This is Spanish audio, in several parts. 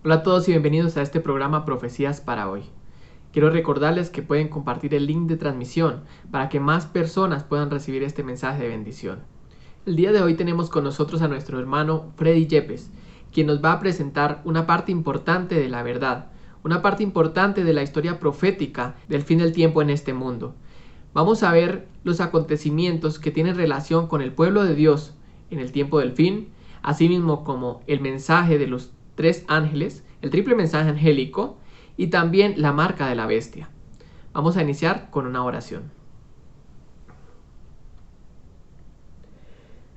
Hola a todos y bienvenidos a este programa Profecías para hoy. Quiero recordarles que pueden compartir el link de transmisión para que más personas puedan recibir este mensaje de bendición. El día de hoy tenemos con nosotros a nuestro hermano Freddy Yepes, quien nos va a presentar una parte importante de la verdad, una parte importante de la historia profética del fin del tiempo en este mundo. Vamos a ver los acontecimientos que tienen relación con el pueblo de Dios en el tiempo del fin, asimismo como el mensaje de los tres ángeles, el triple mensaje angélico y también la marca de la bestia. Vamos a iniciar con una oración.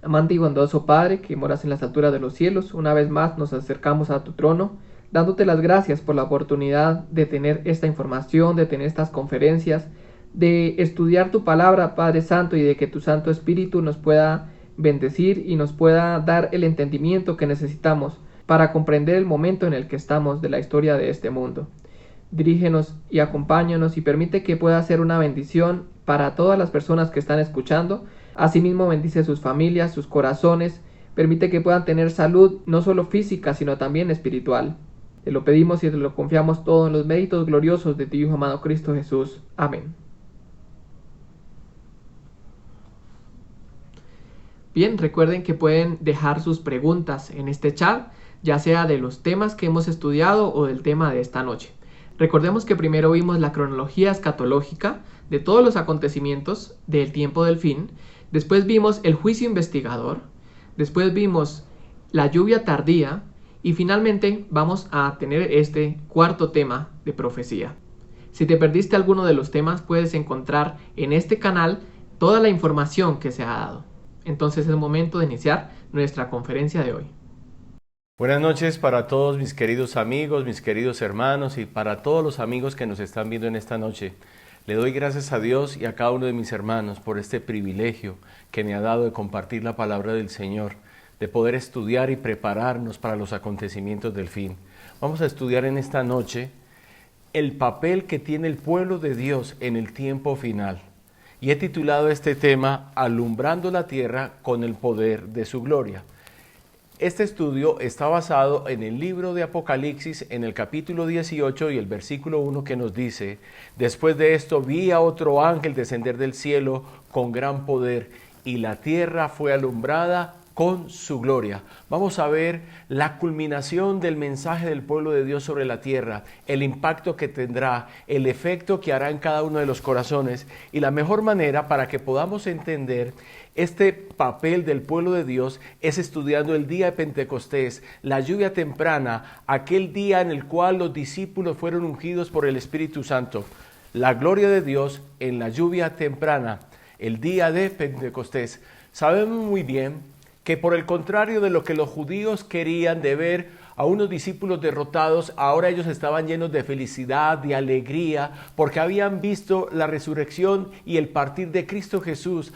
Amante y bondadoso Padre, que moras en las alturas de los cielos, una vez más nos acercamos a tu trono, dándote las gracias por la oportunidad de tener esta información, de tener estas conferencias, de estudiar tu palabra, Padre Santo, y de que tu Santo Espíritu nos pueda bendecir y nos pueda dar el entendimiento que necesitamos para comprender el momento en el que estamos de la historia de este mundo. Dirígenos y acompáñanos y permite que pueda ser una bendición para todas las personas que están escuchando. Asimismo bendice sus familias, sus corazones, permite que puedan tener salud no solo física sino también espiritual. Te lo pedimos y te lo confiamos todo en los méritos gloriosos de tu Hijo amado Cristo Jesús. Amén. Bien, recuerden que pueden dejar sus preguntas en este chat, ya sea de los temas que hemos estudiado o del tema de esta noche. Recordemos que primero vimos la cronología escatológica de todos los acontecimientos del tiempo del fin, después vimos el juicio investigador, después vimos la lluvia tardía y finalmente vamos a tener este cuarto tema de profecía. Si te perdiste alguno de los temas, puedes encontrar en este canal toda la información que se ha dado. Entonces es momento de iniciar nuestra conferencia de hoy. Buenas noches para todos mis queridos amigos, mis queridos hermanos y para todos los amigos que nos están viendo en esta noche. Le doy gracias a Dios y a cada uno de mis hermanos por este privilegio que me ha dado de compartir la palabra del Señor, de poder estudiar y prepararnos para los acontecimientos del fin. Vamos a estudiar en esta noche el papel que tiene el pueblo de Dios en el tiempo final. Y he titulado este tema Alumbrando la tierra con el poder de su gloria. Este estudio está basado en el libro de Apocalipsis, en el capítulo 18 y el versículo 1 que nos dice: después de esto vi a otro ángel descender del cielo con gran poder, y la tierra fue alumbrada con su gloria. Vamos a ver la culminación del mensaje del pueblo de Dios sobre la tierra, el impacto que tendrá, el efecto que hará en cada uno de los corazones, y la mejor manera para que podamos entender este papel del pueblo de Dios es estudiando el día de Pentecostés, la lluvia temprana, aquel día en el cual los discípulos fueron ungidos por el Espíritu Santo. La gloria de Dios en la lluvia temprana, el día de Pentecostés. Sabemos muy bien que por el contrario de lo que los judíos querían de ver a unos discípulos derrotados, ahora ellos estaban llenos de felicidad, de alegría, porque habían visto la resurrección y el partir de Cristo Jesús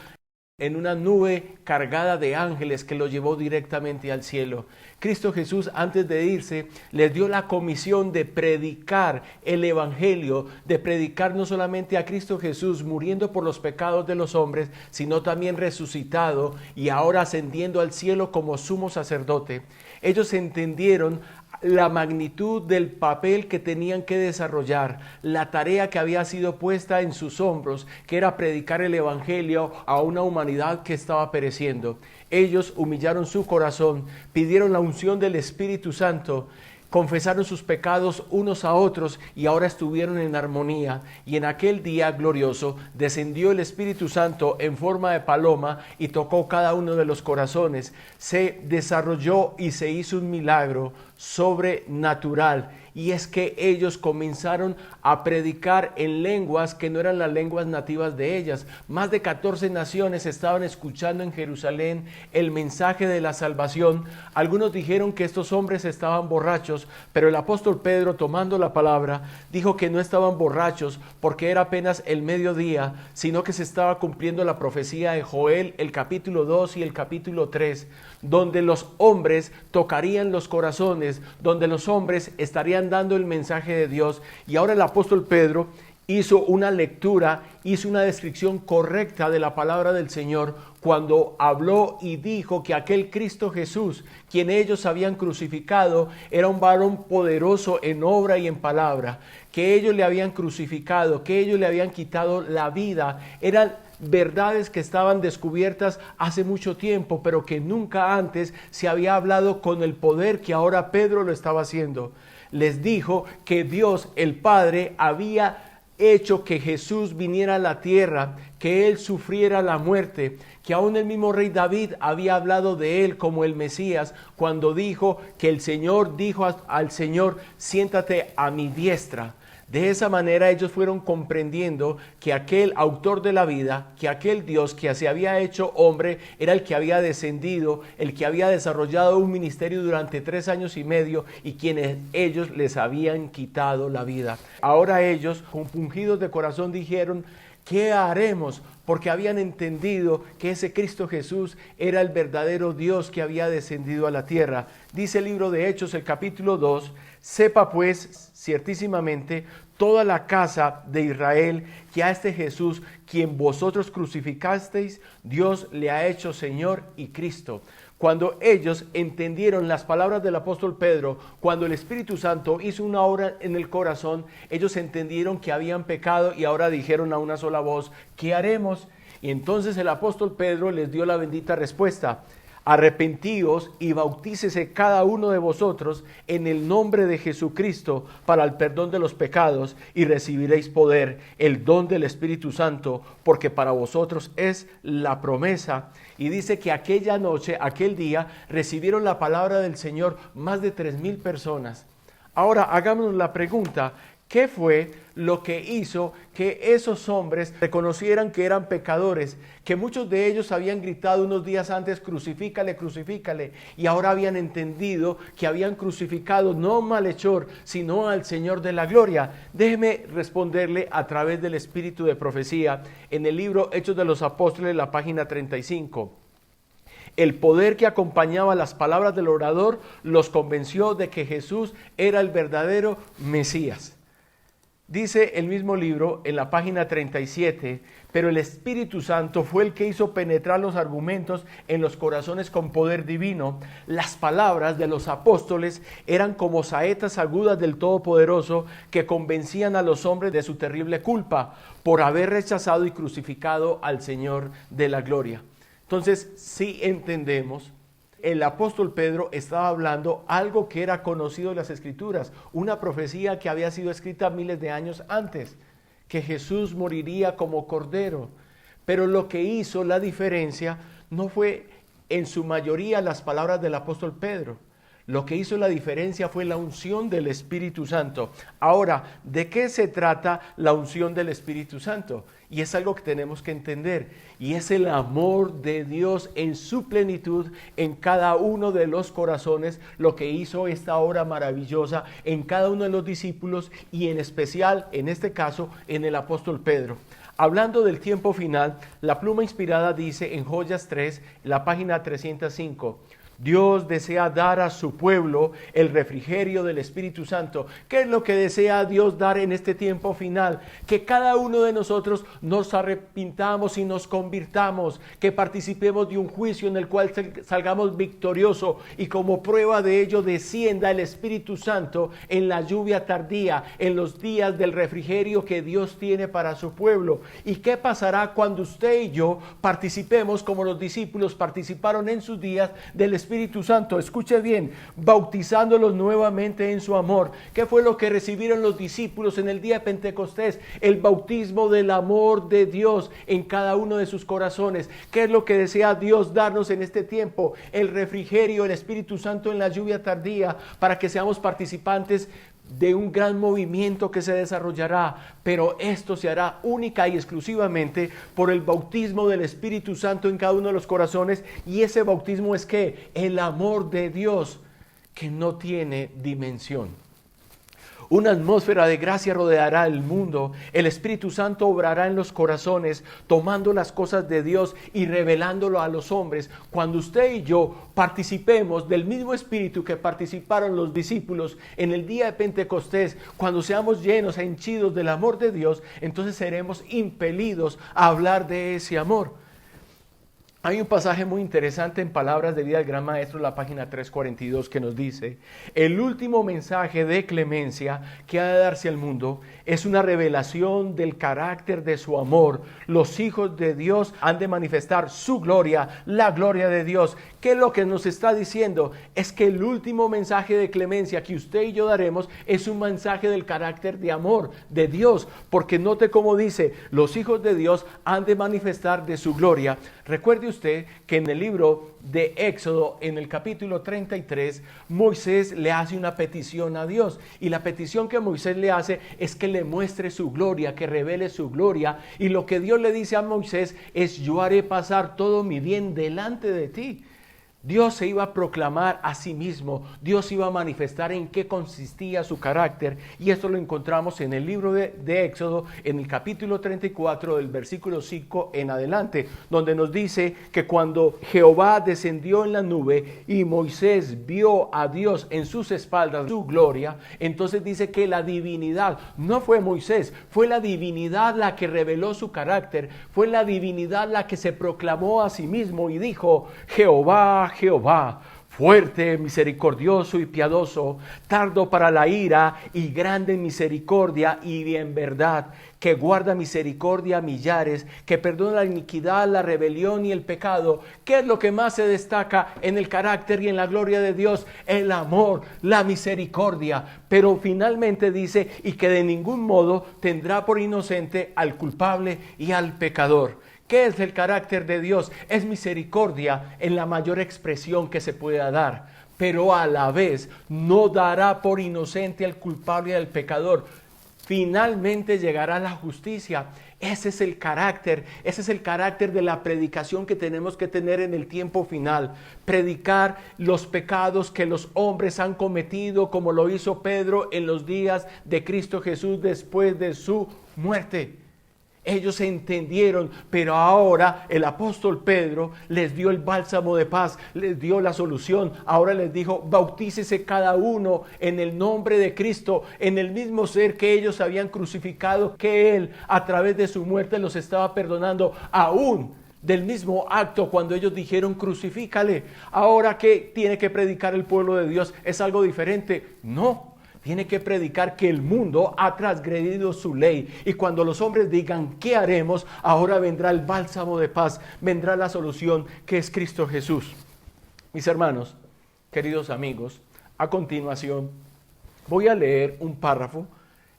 en una nube cargada de ángeles que lo llevó directamente al cielo. Cristo Jesús, antes de irse, les dio la comisión de predicar el evangelio, de predicar no solamente a Cristo Jesús muriendo por los pecados de los hombres, sino también resucitado y ahora ascendiendo al cielo como sumo sacerdote. Ellos entendieron la magnitud del papel que tenían que desarrollar, la tarea que había sido puesta en sus hombros, que era predicar el evangelio a una humanidad que estaba pereciendo. Ellos humillaron su corazón, pidieron la unción del Espíritu Santo, confesaron sus pecados unos a otros y ahora estuvieron en armonía. Y en aquel día glorioso descendió el Espíritu Santo en forma de paloma y tocó cada uno de los corazones. Se desarrolló y se hizo un milagro sobrenatural, y es que ellos comenzaron a predicar en lenguas que no eran las lenguas nativas de ellas. Más de 14 naciones estaban escuchando en Jerusalén el mensaje de la salvación. Algunos dijeron que estos hombres estaban borrachos, pero el apóstol Pedro, tomando la palabra, dijo que no estaban borrachos porque era apenas el mediodía, sino que se estaba cumpliendo la profecía de Joel, el capítulo 2 y el capítulo 3, donde los hombres tocarían los corazones, donde los hombres estarían dando el mensaje de Dios. Y ahora el apóstol Pedro hizo una lectura, hizo una descripción correcta de la palabra del Señor cuando habló y dijo que aquel Cristo Jesús, quien ellos habían crucificado, era un varón poderoso en obra y en palabra, que ellos le habían crucificado, que ellos le habían quitado la vida. Eran verdades que estaban descubiertas hace mucho tiempo, pero que nunca antes se había hablado con el poder que ahora Pedro lo estaba haciendo. Les dijo que Dios, el Padre, había hecho que Jesús viniera a la tierra, que Él sufriera la muerte, que aún el mismo rey David había hablado de Él como el Mesías, cuando dijo que el Señor dijo al Señor: siéntate a mi diestra. De esa manera ellos fueron comprendiendo que aquel autor de la vida, que aquel Dios que se había hecho hombre, era el que había descendido, el que había desarrollado un ministerio durante 3 años y medio y quienes ellos les habían quitado la vida. Ahora ellos, compungidos de corazón, dijeron: ¿qué haremos? Porque habían entendido que ese Cristo Jesús era el verdadero Dios que había descendido a la tierra. Dice el libro de Hechos, el capítulo 2, sepa pues ciertísimamente toda la casa de Israel que a este Jesús, quien vosotros crucificasteis, Dios le ha hecho Señor y Cristo. Cuando ellos entendieron las palabras del apóstol Pedro, cuando el Espíritu Santo hizo una obra en el corazón, ellos entendieron que habían pecado y ahora dijeron a una sola voz: ¿qué haremos? Y entonces el apóstol Pedro les dio la bendita respuesta: arrepentíos y bautícese cada uno de vosotros en el nombre de Jesucristo para el perdón de los pecados y recibiréis poder, el don del Espíritu Santo, porque para vosotros es la promesa. Y dice que aquella noche, aquel día, recibieron la palabra del Señor más de 3,000 personas. Ahora hagámonos la pregunta: ¿qué fue lo que hizo que esos hombres reconocieran que eran pecadores? Que muchos de ellos habían gritado unos días antes: crucifícale, crucifícale, y ahora habían entendido que habían crucificado no a un malhechor, sino al Señor de la gloria. Déjeme responderle a través del espíritu de profecía en el libro Hechos de los Apóstoles, la página 35. El poder que acompañaba las palabras del orador los convenció de que Jesús era el verdadero Mesías. Dice el mismo libro en la página 37, pero el Espíritu Santo fue el que hizo penetrar los argumentos en los corazones con poder divino. Las palabras de los apóstoles eran como saetas agudas del Todopoderoso que convencían a los hombres de su terrible culpa por haber rechazado y crucificado al Señor de la gloria. Entonces, sí entendemos, el apóstol Pedro estaba hablando algo que era conocido en las Escrituras, una profecía que había sido escrita miles de años antes, que Jesús moriría como cordero. Pero lo que hizo la diferencia no fue en su mayoría las palabras del apóstol Pedro. Lo que hizo la diferencia fue la unción del Espíritu Santo. Ahora, ¿de qué se trata la unción del Espíritu Santo? Y es algo que tenemos que entender. Y es el amor de Dios en su plenitud en cada uno de los corazones, lo que hizo esta obra maravillosa en cada uno de los discípulos y en especial, en este caso, en el apóstol Pedro. Hablando del tiempo final, la pluma inspirada dice en Joyas 3, la página 305, Dios desea dar a su pueblo el refrigerio del Espíritu Santo. ¿Qué es lo que desea Dios dar en este tiempo final? Que cada uno de nosotros nos arrepintamos y nos convirtamos, que participemos de un juicio en el cual salgamos victoriosos y como prueba de ello descienda el Espíritu Santo en la lluvia tardía, en los días del refrigerio que Dios tiene para su pueblo. ¿Y qué pasará cuando usted y yo participemos como los discípulos participaron en sus días del Espíritu Santo? Escuche bien, bautizándolos nuevamente en su amor. ¿Qué fue lo que recibieron los discípulos en el día de Pentecostés? El bautismo del amor de Dios en cada uno de sus corazones. ¿Qué es lo que desea Dios darnos en este tiempo? El refrigerio, el Espíritu Santo en la lluvia tardía, para que seamos participantes de un gran movimiento que se desarrollará, pero esto se hará única y exclusivamente por el bautismo del Espíritu Santo en cada uno de los corazones. Y ese bautismo es ¿qué? El amor de Dios, que no tiene dimensión. Una atmósfera de gracia rodeará el mundo. El Espíritu Santo obrará en los corazones, tomando las cosas de Dios y revelándolo a los hombres. Cuando usted y yo participemos del mismo Espíritu que participaron los discípulos en el día de Pentecostés, cuando seamos llenos e henchidos del amor de Dios, entonces seremos impelidos a hablar de ese amor. Hay un pasaje muy interesante en Palabras de Vida del Gran Maestro, la página 342, que nos dice: el último mensaje de clemencia que ha de darse al mundo es una revelación del carácter de su amor. Los hijos de Dios han de manifestar su gloria, la gloria de Dios. ¿Qué es lo que nos está diciendo? Es que el último mensaje de clemencia que usted y yo daremos es un mensaje del carácter de amor de Dios, porque note cómo dice: los hijos de Dios han de manifestar de su gloria. Recuerde usted que en el libro de Éxodo, en el capítulo 33, Moisés le hace una petición a Dios, y la petición que Moisés le hace es que le muestre su gloria, que revele su gloria, y lo que Dios le dice a Moisés es: yo haré pasar todo mi bien delante de ti. Dios se iba a proclamar a sí mismo, Dios iba a manifestar en qué consistía su carácter, y esto lo encontramos en el libro de Éxodo, en el capítulo 34, del versículo 5 en adelante, donde nos dice que cuando Jehová descendió en la nube y Moisés vio a Dios en sus espaldas, su gloria, entonces dice que la divinidad, no fue Moisés, fue la divinidad la que reveló su carácter, fue la divinidad la que se proclamó a sí mismo y dijo: Jehová, fuerte, misericordioso y piadoso, tardo para la ira y grande en misericordia y en verdad, que guarda misericordia a millares, que perdona la iniquidad, la rebelión y el pecado. ¿Qué es lo que más se destaca en el carácter y en la gloria de Dios? El amor, la misericordia. Pero finalmente dice: y que de ningún modo tendrá por inocente al culpable y al pecador. ¿Qué es el carácter de Dios? Es misericordia en la mayor expresión que se pueda dar, pero a la vez no dará por inocente al culpable y al pecador. Finalmente llegará la justicia. Ese es el carácter de la predicación que tenemos que tener en el tiempo final. Predicar los pecados que los hombres han cometido, como lo hizo Pedro en los días de Cristo Jesús después de su muerte. Ellos entendieron, pero ahora el apóstol Pedro les dio el bálsamo de paz, les dio la solución. Ahora les dijo: bautícese cada uno en el nombre de Cristo, en el mismo ser que ellos habían crucificado, que Él a través de su muerte los estaba perdonando, aún del mismo acto cuando ellos dijeron: crucifícale. Ahora, ¿qué tiene que predicar el pueblo de Dios? ¿Es algo diferente? No. Tiene que predicar que el mundo ha transgredido su ley, y cuando los hombres digan: ¿qué haremos?, ahora vendrá el bálsamo de paz, vendrá la solución, que es Cristo Jesús. Mis hermanos, queridos amigos, a continuación voy a leer un párrafo,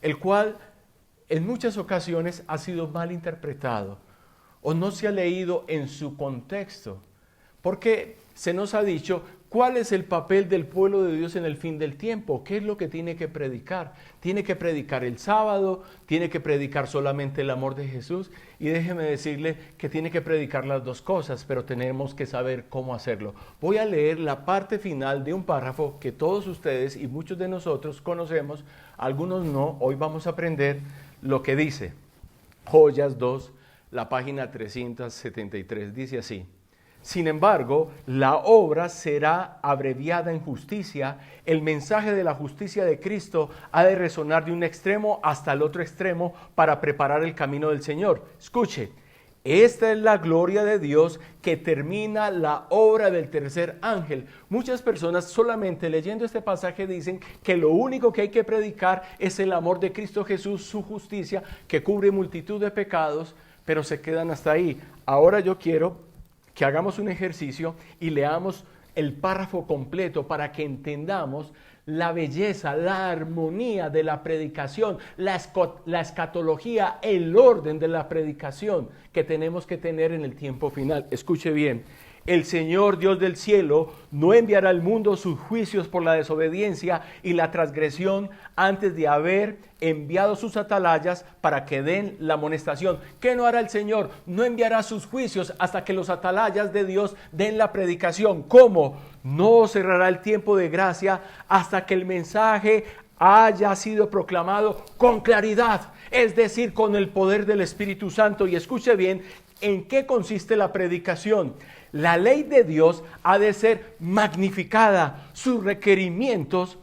el cual en muchas ocasiones ha sido mal interpretado o no se ha leído en su contexto, porque se nos ha dicho: ¿cuál es el papel del pueblo de Dios en el fin del tiempo? ¿Qué es lo que tiene que predicar? ¿Tiene que predicar el sábado? ¿Tiene que predicar solamente el amor de Jesús? Y déjeme decirle que tiene que predicar las dos cosas, pero tenemos que saber cómo hacerlo. Voy a leer la parte final de un párrafo que todos ustedes y muchos de nosotros conocemos, algunos no. Hoy vamos a aprender lo que dice. Joyas 2, la página 373, dice así: sin embargo, la obra será abreviada en justicia. El mensaje de la justicia de Cristo ha de resonar de un extremo hasta el otro extremo para preparar el camino del Señor. Escuche, esta es la gloria de Dios que termina la obra del tercer ángel. Muchas personas solamente leyendo este pasaje dicen que lo único que hay que predicar es el amor de Cristo Jesús, su justicia, que cubre multitud de pecados, pero se quedan hasta ahí. Ahora yo quiero que hagamos un ejercicio y leamos el párrafo completo para que entendamos la belleza, la armonía de la predicación, la escatología, el orden de la predicación que tenemos que tener en el tiempo final. Escuche bien: el Señor Dios del cielo no enviará al mundo sus juicios por la desobediencia y la transgresión antes de haber enviado sus atalayas para que den la amonestación. ¿Qué no hará el Señor? No enviará sus juicios hasta que los atalayas de Dios den la predicación. ¿Cómo? No cerrará el tiempo de gracia hasta que el mensaje haya sido proclamado con claridad, es decir, con el poder del Espíritu Santo. Y escuche bien, ¿en qué consiste la predicación? La ley de Dios ha de ser magnificada, sus requerimientos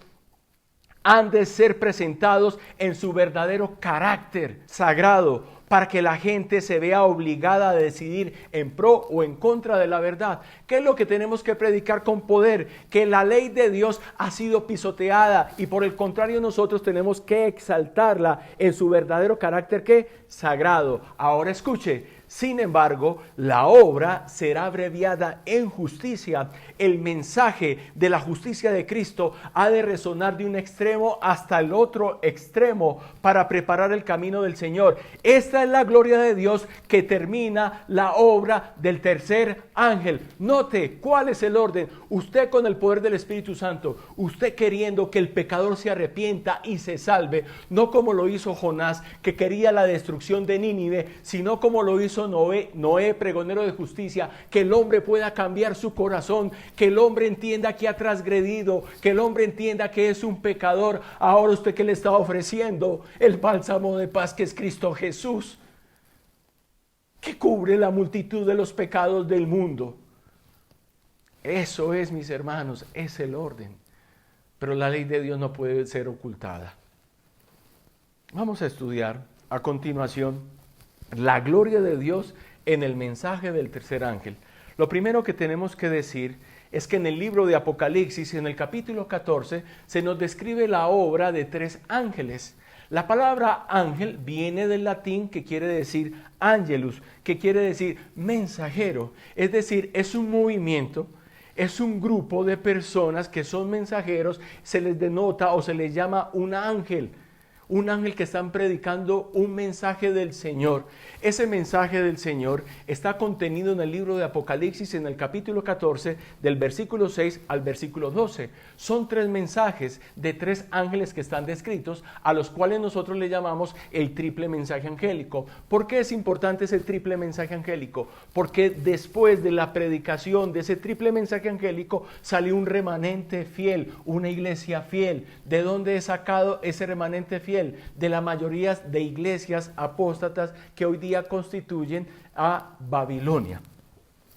han de ser presentados en su verdadero carácter sagrado, para que la gente se vea obligada a decidir en pro o en contra de la verdad. ¿Qué es lo que tenemos que predicar con poder? Que la ley de Dios ha sido pisoteada y por el contrario nosotros tenemos que exaltarla en su verdadero carácter, ¿qué? Sagrado. Ahora escuche. Sin embargo, la obra será abreviada en justicia. El mensaje de la justicia de Cristo ha de resonar de un extremo hasta el otro extremo para preparar el camino del Señor. Esta es la gloria de Dios que termina la obra del tercer ángel. Note cuál es el orden. Usted con el poder del Espíritu Santo, usted queriendo que el pecador se arrepienta y se salve, no como lo hizo Jonás, que quería la destrucción de Nínive, sino como lo hizo Noé, pregonero de justicia, que el hombre pueda cambiar su corazón, que el hombre entienda que ha transgredido, que el hombre entienda que es un pecador. Ahora usted que le está ofreciendo el bálsamo de paz que es Cristo Jesús, que cubre la multitud de los pecados del mundo. Eso es, mis hermanos, es el orden. Pero la ley de Dios no puede ser ocultada. Vamos a estudiar a continuación la gloria de Dios en el mensaje del tercer ángel. Lo primero que tenemos que decir es que en el libro de Apocalipsis, en el capítulo 14, se nos describe la obra de tres ángeles. La palabra ángel viene del latín que quiere decir angelus, que quiere decir mensajero. Es decir, es un movimiento, es un grupo de personas que son mensajeros, se les denota o se les llama un ángel que están predicando un mensaje del Señor. Ese mensaje del Señor está contenido en el libro de Apocalipsis en el capítulo 14 del versículo 6 al versículo 12. Son tres mensajes de tres ángeles que están descritos, a los cuales nosotros le llamamos el triple mensaje angélico. ¿Por qué es importante ese triple mensaje angélico? Porque después de la predicación de ese triple mensaje angélico salió un remanente fiel, una iglesia fiel. ¿De dónde he sacado ese remanente fiel? De la mayoría de iglesias apóstatas que hoy día constituyen a Babilonia.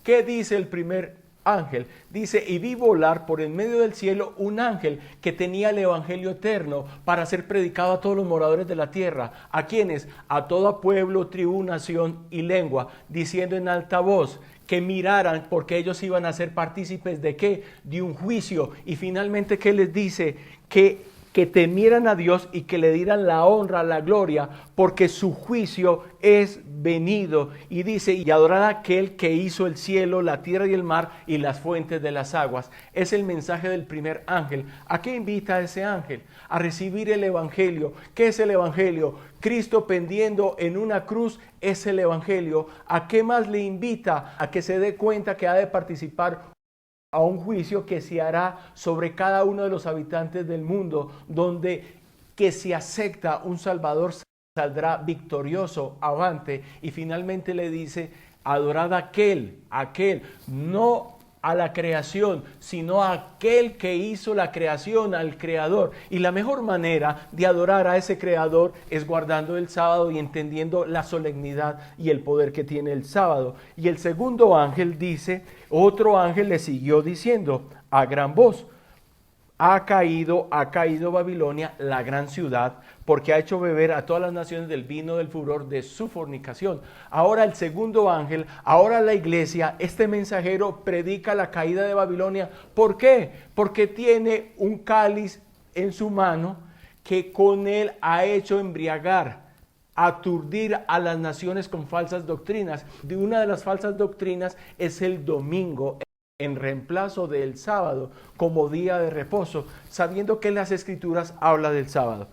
¿Qué dice el primer ángel? Dice: y vi volar por en medio del cielo un ángel que tenía el evangelio eterno para ser predicado a todos los moradores de la tierra. ¿A quiénes? A todo pueblo, tribu, nación y lengua, diciendo en alta voz que miraran, porque ellos iban a ser partícipes ¿de qué? De un juicio. Y finalmente, ¿qué les dice? Que temieran a Dios y que le dieran la honra, la gloria, porque su juicio es venido. Y dice: y adorar a aquel que hizo el cielo, la tierra y el mar y las fuentes de las aguas. Es el mensaje del primer ángel. ¿A qué invita a ese ángel? A recibir el evangelio. ¿Qué es el evangelio? Cristo pendiendo en una cruz es el evangelio. ¿A qué más le invita? A que se dé cuenta que ha de participar a un juicio que se hará sobre cada uno de los habitantes del mundo, donde que si acepta un Salvador saldrá victorioso, avante. Y finalmente le dice: adorad a aquel, no a la creación, sino a aquel que hizo la creación, al Creador. Y la mejor manera de adorar a ese Creador es guardando el sábado y entendiendo la solemnidad y el poder que tiene el sábado. Y el segundo ángel dice: otro ángel le siguió diciendo a gran voz: ha caído Babilonia, la gran ciudad, porque ha hecho beber a todas las naciones del vino del furor de su fornicación. Ahora el segundo ángel, ahora la iglesia, este mensajero predica la caída de Babilonia. ¿Por qué? Porque tiene un cáliz en su mano que con él ha hecho embriagar, aturdir a las naciones con falsas doctrinas. De una de las falsas doctrinas es el domingo, en reemplazo del sábado como día de reposo, sabiendo que las Escrituras habla del sábado.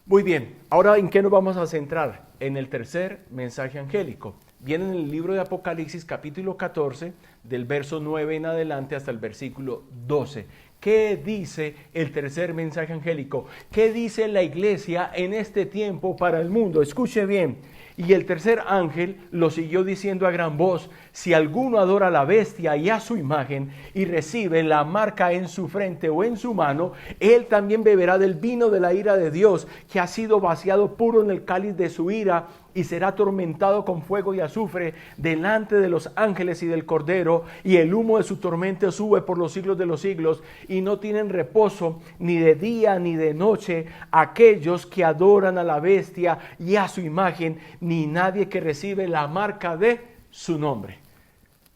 Muy bien, ahora ¿en qué nos vamos a centrar? En el tercer mensaje angélico. Viene en el libro de Apocalipsis capítulo 14, del verso 9 en adelante hasta el versículo 12. ¿Qué dice el tercer mensaje angélico? ¿Qué dice la iglesia en este tiempo para el mundo? Escuche bien. Y el tercer ángel lo siguió diciendo a gran voz: si alguno adora a la bestia y a su imagen y recibe la marca en su frente o en su mano, él también beberá del vino de la ira de Dios, que ha sido vaciado puro en el cáliz de su ira, y será atormentado con fuego y azufre delante de los ángeles y del Cordero, y el humo de su tormento sube por los siglos de los siglos, y no tienen reposo ni de día ni de noche aquellos que adoran a la bestia y a su imagen, ni nadie que recibe la marca de su nombre.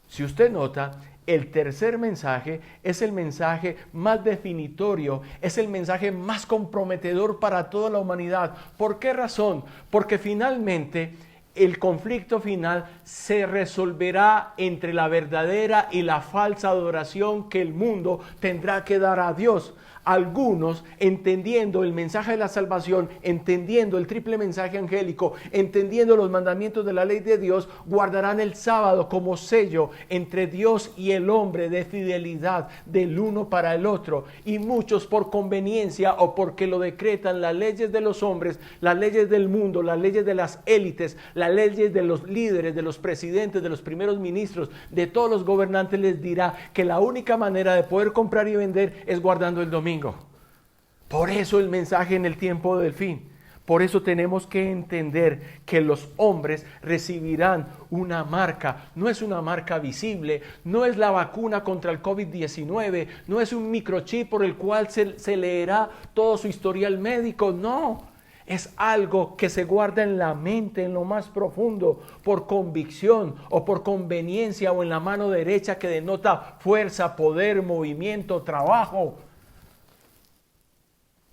Si usted nota, el tercer mensaje es el mensaje más definitorio, es el mensaje más comprometedor para toda la humanidad. ¿Por qué razón? Porque finalmente el conflicto final se resolverá entre la verdadera y la falsa adoración que el mundo tendrá que dar a Dios. Algunos, entendiendo el mensaje de la salvación, entendiendo el triple mensaje angélico, entendiendo los mandamientos de la ley de Dios, guardarán el sábado como sello entre Dios y el hombre de fidelidad del uno para el otro. Y muchos, por conveniencia o porque lo decretan las leyes de los hombres, las leyes del mundo, las leyes de las élites, las leyes de los líderes, de los presidentes, de los primeros ministros, de todos los gobernantes, les dirá que la única manera de poder comprar y vender es guardando el domingo. Por eso el mensaje en el tiempo del fin. Por eso tenemos que entender que los hombres recibirán una marca. No es una marca visible, no es la vacuna contra el COVID-19, no es un microchip por el cual se leerá todo su historial médico, no. Es algo que se guarda en la mente, en lo más profundo, por convicción o por conveniencia, o en la mano derecha, que denota fuerza, poder, movimiento, trabajo.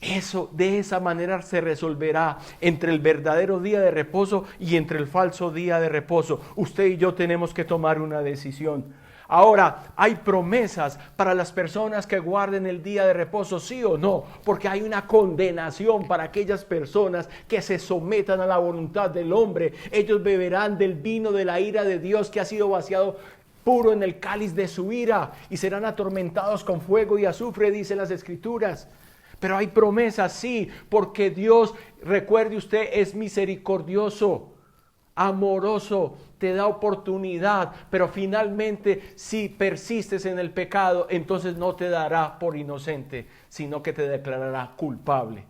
Eso, de esa manera se resolverá entre el verdadero día de reposo y entre el falso día de reposo. Usted y yo tenemos que tomar una decisión. Ahora, ¿hay promesas para las personas que guarden el día de reposo, sí o no? Porque hay una condenación para aquellas personas que se sometan a la voluntad del hombre. Ellos beberán del vino de la ira de Dios, que ha sido vaciado puro en el cáliz de su ira, y serán atormentados con fuego y azufre, dicen las Escrituras. Pero hay promesas, sí, porque Dios, recuerde usted, es misericordioso, amoroso, te da oportunidad, pero finalmente si persistes en el pecado, entonces no te dará por inocente, sino que te declarará culpable.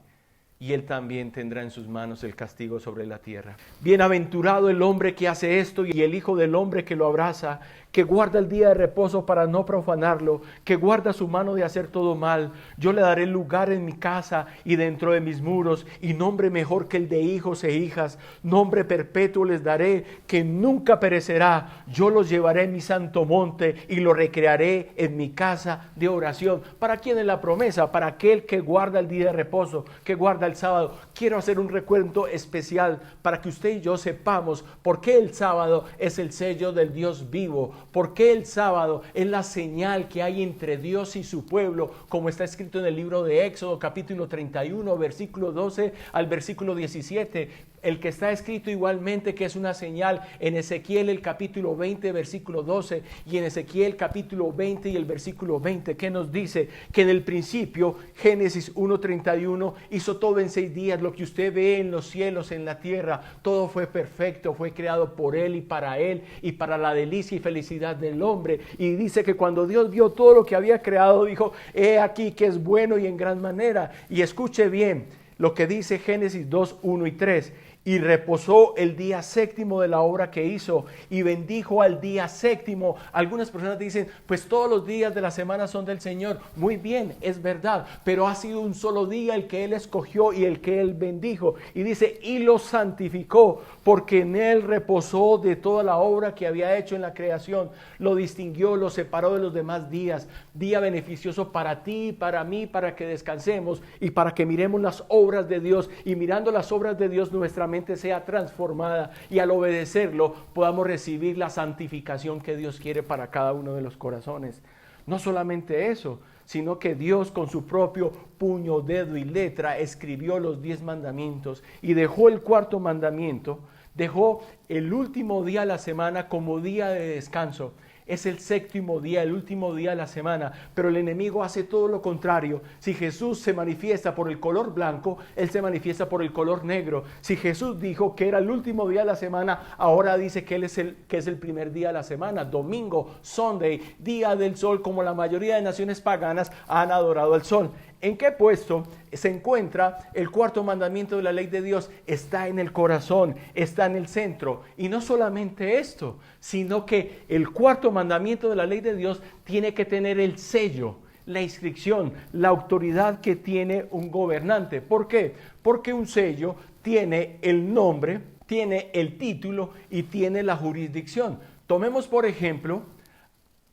Y Él también tendrá en sus manos el castigo sobre la tierra. Bienaventurado el hombre que hace esto, y el hijo del hombre que lo abraza, que guarda el día de reposo para no profanarlo, que guarda su mano de hacer todo mal. Yo le daré lugar en mi casa y dentro de mis muros, y nombre mejor que el de hijos e hijas, nombre perpetuo les daré, que nunca perecerá. Yo los llevaré en mi santo monte y los recrearé en mi casa de oración. ¿Para quién es la promesa? Para aquel que guarda el día de reposo, que guarda el sábado. Quiero hacer un recuento especial para que usted y yo sepamos por qué el sábado es el sello del Dios vivo. ¿Por qué el sábado es la señal que hay entre Dios y su pueblo? Como está escrito en el libro de Éxodo, capítulo 31, versículo 12 al versículo 17. El que está escrito igualmente que es una señal en Ezequiel el capítulo 20, versículo 12, y en Ezequiel capítulo 20 y el versículo 20, que nos dice que en el principio, Génesis 1:31, hizo todo en 6 días. Lo que usted ve en los cielos, en la tierra, todo fue perfecto, fue creado por Él y para la delicia y felicidad del hombre. Y dice que cuando Dios vio todo lo que había creado, dijo: he aquí que es bueno y en gran manera. Y escuche bien lo que dice Génesis 2, 1 y 3. Y reposó el día séptimo de la obra que hizo, y bendijo al día séptimo. Algunas personas dicen: pues todos los días de la semana son del Señor. Muy bien, es verdad, pero ha sido un solo día el que Él escogió y el que Él bendijo. Y dice: y lo santificó, porque en Él reposó de toda la obra que había hecho en la creación. Lo distinguió, lo separó de los demás días. Día beneficioso para ti, para mí, para que descansemos y para que miremos las obras de Dios. Y mirando las obras de Dios, nuestra mente sea transformada, y al obedecerlo podamos recibir la santificación que Dios quiere para cada uno de los corazones. No solamente eso, sino que Dios con su propio puño, dedo y letra escribió los 10 mandamientos, y dejó el cuarto mandamiento, dejó el último día de la semana como día de descanso. Es el séptimo día, el último día de la semana, pero el enemigo hace todo lo contrario. Si Jesús se manifiesta por el color blanco, Él se manifiesta por el color negro. Si Jesús dijo que era el último día de la semana, ahora dice que es el primer día de la semana, domingo, Sunday, día del sol, como la mayoría de naciones paganas han adorado al sol. ¿En qué puesto se encuentra el cuarto mandamiento de la ley de Dios? Está en el corazón, está en el centro. Y no solamente esto, sino que el cuarto mandamiento de la ley de Dios tiene que tener el sello, la inscripción, la autoridad que tiene un gobernante. ¿Por qué? Porque un sello tiene el nombre, tiene el título y tiene la jurisdicción. Tomemos por ejemplo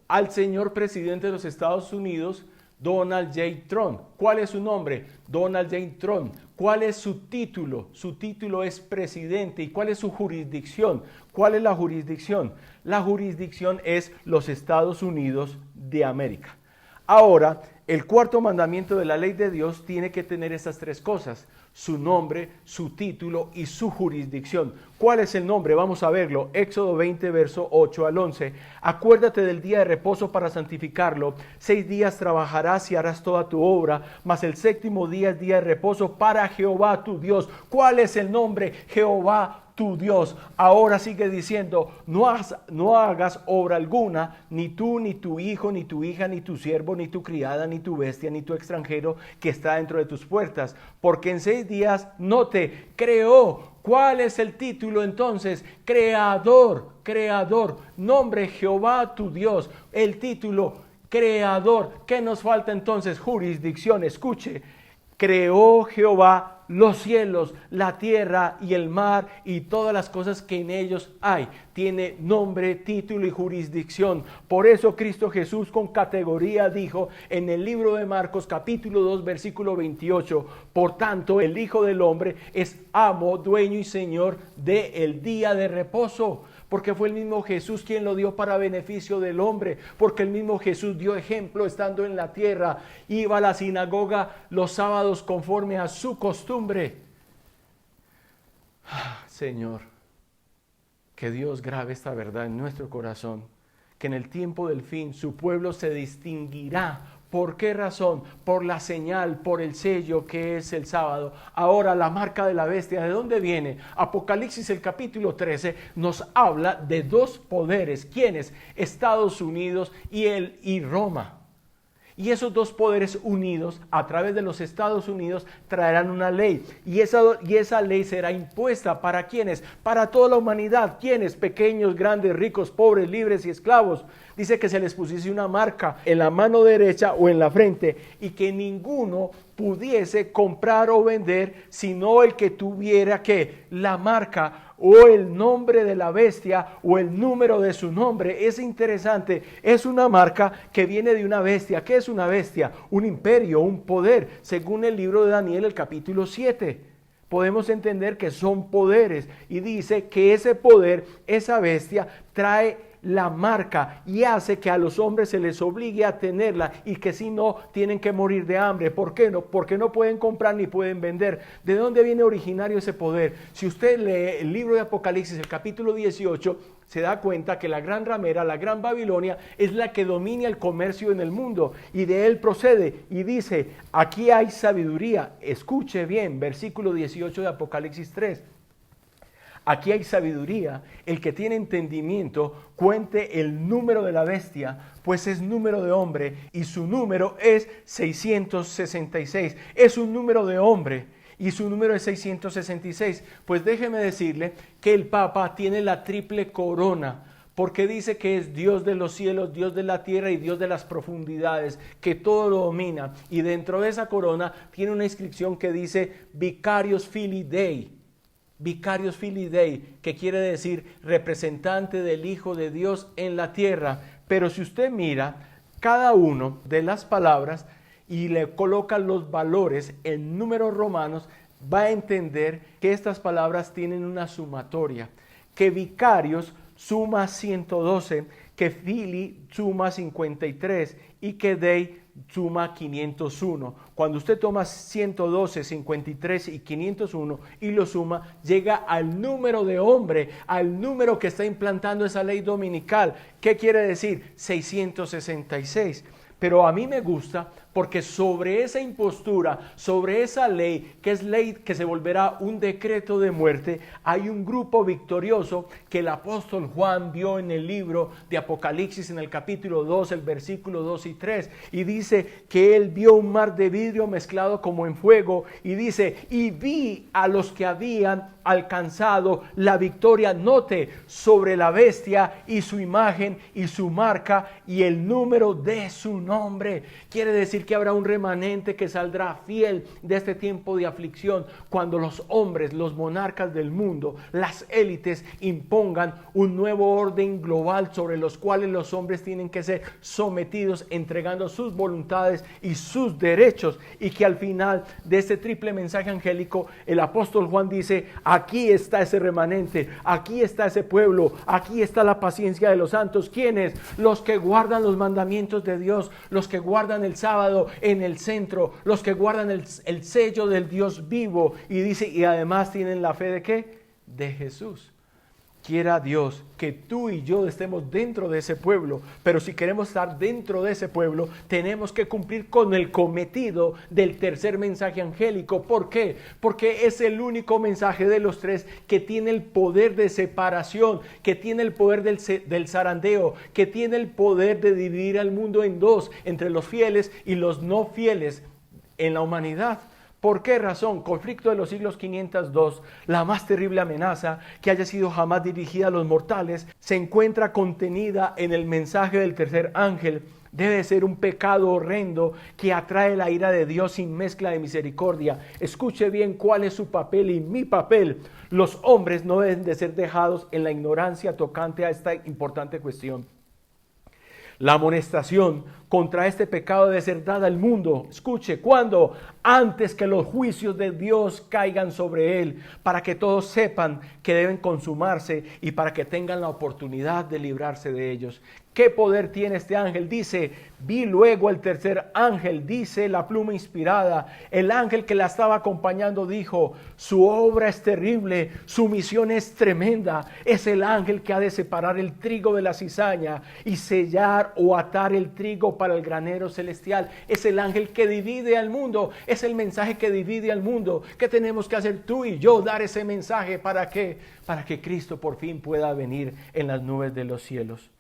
al señor presidente de los Estados Unidos, Donald J. Trump. ¿Cuál es su nombre? Donald J. Trump. ¿Cuál es su título? Su título es presidente. ¿Y cuál es su jurisdicción? ¿Cuál es la jurisdicción? La jurisdicción es los Estados Unidos de América. Ahora, el cuarto mandamiento de la ley de Dios tiene que tener estas tres cosas: su nombre, su título y su jurisdicción. ¿Cuál es el nombre? Vamos a verlo. Éxodo 20, verso 8 al 11. Acuérdate del día de reposo para santificarlo. 6 días trabajarás y harás toda tu obra, mas el séptimo día es día de reposo para Jehová tu Dios. ¿Cuál es el nombre? Jehová tu Dios. Ahora sigue diciendo: no hagas obra alguna, ni tú, ni tu hijo, ni tu hija, ni tu siervo, ni tu criada, ni tu bestia, ni tu extranjero que está dentro de tus puertas, porque en 6 días no te creó. ¿Cuál es el título entonces? Creador, creador. Nombre: Jehová tu Dios. El título: creador. ¿Qué nos falta entonces? Jurisdicción. Escuche: creó Jehová los cielos, la tierra y el mar y todas las cosas que en ellos hay. Tiene nombre, título y jurisdicción. Por eso Cristo Jesús con categoría dijo en el libro de Marcos capítulo 2 versículo 28: por tanto el Hijo del Hombre es amo, dueño y señor del día de reposo. Porque fue el mismo Jesús quien lo dio para beneficio del hombre, porque el mismo Jesús dio ejemplo estando en la tierra, iba a la sinagoga los sábados conforme a su costumbre. Señor, que Dios grabe esta verdad en nuestro corazón, que en el tiempo del fin su pueblo se distinguirá. ¿Por qué razón? Por la señal, por el sello que es el sábado. Ahora, la marca de la bestia, ¿de dónde viene? Apocalipsis, el capítulo 13, nos habla de dos poderes. ¿Quiénes? Estados Unidos y Roma. Y esos dos poderes unidos, a través de los Estados Unidos, traerán una ley. Y esa ley será impuesta ¿para quiénes? Para toda la humanidad. ¿Quiénes? Pequeños, grandes, ricos, pobres, libres y esclavos. Dice que se les pusiese una marca en la mano derecha o en la frente, y que ninguno pudiese comprar o vender, sino el que tuviera ¿qué? La marca o el nombre de la bestia o el número de su nombre. Es interesante, es una marca que viene de una bestia. ¿Qué es una bestia? Un imperio, un poder, según el libro de Daniel, el capítulo 7. Podemos entender que son poderes, y dice que ese poder, esa bestia, trae la marca y hace que a los hombres se les obligue a tenerla, y que si no, tienen que morir de hambre. ¿Por qué no? Porque no pueden comprar ni pueden vender. ¿De dónde viene originario ese poder? Si usted lee el libro de Apocalipsis, el capítulo 18, se da cuenta que la gran ramera, la gran Babilonia, es la que domina el comercio en el mundo, y de él procede, y dice: aquí hay sabiduría. Escuche bien, versículo 18 de Apocalipsis 3. Aquí hay sabiduría. El que tiene entendimiento cuente el número de la bestia, pues es número de hombre, y su número es 666. Es un número de hombre y su número es 666. Pues déjeme decirle que el Papa tiene la triple corona, porque dice que es Dios de los cielos, Dios de la tierra y Dios de las profundidades, que todo lo domina. Y dentro de esa corona tiene una inscripción que dice Vicarius Filii Dei. Vicarius Filii Dei, que quiere decir representante del Hijo de Dios en la tierra. Pero si usted mira cada uno de las palabras y le coloca los valores en números romanos, va a entender que estas palabras tienen una sumatoria, que vicarios suma 112, que Phili suma 53 y que Dei suma 501. Cuando usted toma 112, 53 y 501 y lo suma, llega al número de hombre, al número que está implantando esa ley dominical. ¿Qué quiere decir? 666. Pero a mí me gusta porque sobre esa impostura, sobre esa ley, que es ley que se volverá un decreto de muerte, hay un grupo victorioso que el apóstol Juan vio en el libro de Apocalipsis en el capítulo 2, el versículo 2 y 3, y dice que él vio un mar de vidrio mezclado como en fuego, y dice, y vi a los que habían alcanzado la victoria, note, sobre la bestia y su imagen y su marca y el número de su nombre. Quiere decir que habrá un remanente que saldrá fiel de este tiempo de aflicción cuando los hombres, los monarcas del mundo, las élites impongan un nuevo orden global sobre los cuales los hombres tienen que ser sometidos, entregando sus voluntades y sus derechos, y que al final de este triple mensaje angélico el apóstol Juan dice: aquí está ese remanente, aquí está ese pueblo, aquí está la paciencia de los santos. ¿Quiénes? Los que guardan los mandamientos de Dios, los que guardan el sábado en el centro, los que guardan el sello del Dios vivo. Y dice, y además tienen la fe ¿de qué? De Jesús. Quiera Dios que tú y yo estemos dentro de ese pueblo, pero si queremos estar dentro de ese pueblo, tenemos que cumplir con el cometido del tercer mensaje angélico. ¿Por qué? Porque es el único mensaje de los tres que tiene el poder de separación, que tiene el poder del zarandeo, que tiene el poder de dividir al mundo en dos, entre los fieles y los no fieles en la humanidad. ¿Por qué razón? Conflicto de los siglos 502, la más terrible amenaza que haya sido jamás dirigida a los mortales, se encuentra contenida en el mensaje del tercer ángel. Debe ser un pecado horrendo que atrae la ira de Dios sin mezcla de misericordia. Escuche bien cuál es su papel y mi papel. Los hombres no deben de ser dejados en la ignorancia tocante a esta importante cuestión. La amonestación contra este pecado debe ser dada al mundo. Escuche, ¿cuándo? Antes que los juicios de Dios caigan sobre él, para que todos sepan que deben consumarse y para que tengan la oportunidad de librarse de ellos. ¿Qué poder tiene este ángel? Dice, vi luego el tercer ángel, dice la pluma inspirada. El ángel que la estaba acompañando dijo, su obra es terrible, su misión es tremenda. Es el ángel que ha de separar el trigo de la cizaña y sellar o atar el trigo para el granero celestial. Es el ángel que divide al mundo, es el mensaje que divide al mundo. ¿Qué tenemos que hacer tú y yo? Dar ese mensaje. ¿Para qué? Para que Cristo por fin pueda venir en las nubes de los cielos.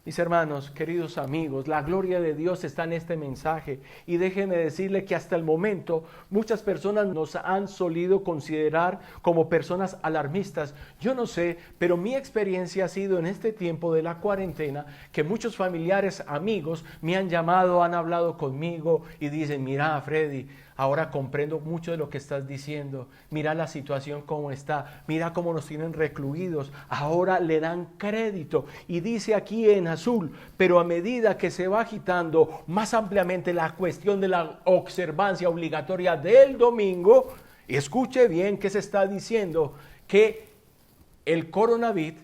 Mis hermanos, queridos amigos, la gloria de Dios está en este mensaje, y déjenme decirle que hasta el momento muchas personas nos han solido considerar como personas alarmistas. Yo no sé, pero mi experiencia ha sido en este tiempo de la cuarentena que muchos familiares, amigos me han llamado, han hablado conmigo y dicen, mira Freddy, ahora comprendo mucho de lo que estás diciendo. Mira la situación cómo está. Mira cómo nos tienen recluidos. Ahora le dan crédito. Y dice aquí en azul, pero a medida que se va agitando más ampliamente la cuestión de la observancia obligatoria del domingo, y escuche bien qué se está diciendo, que el coronavirus,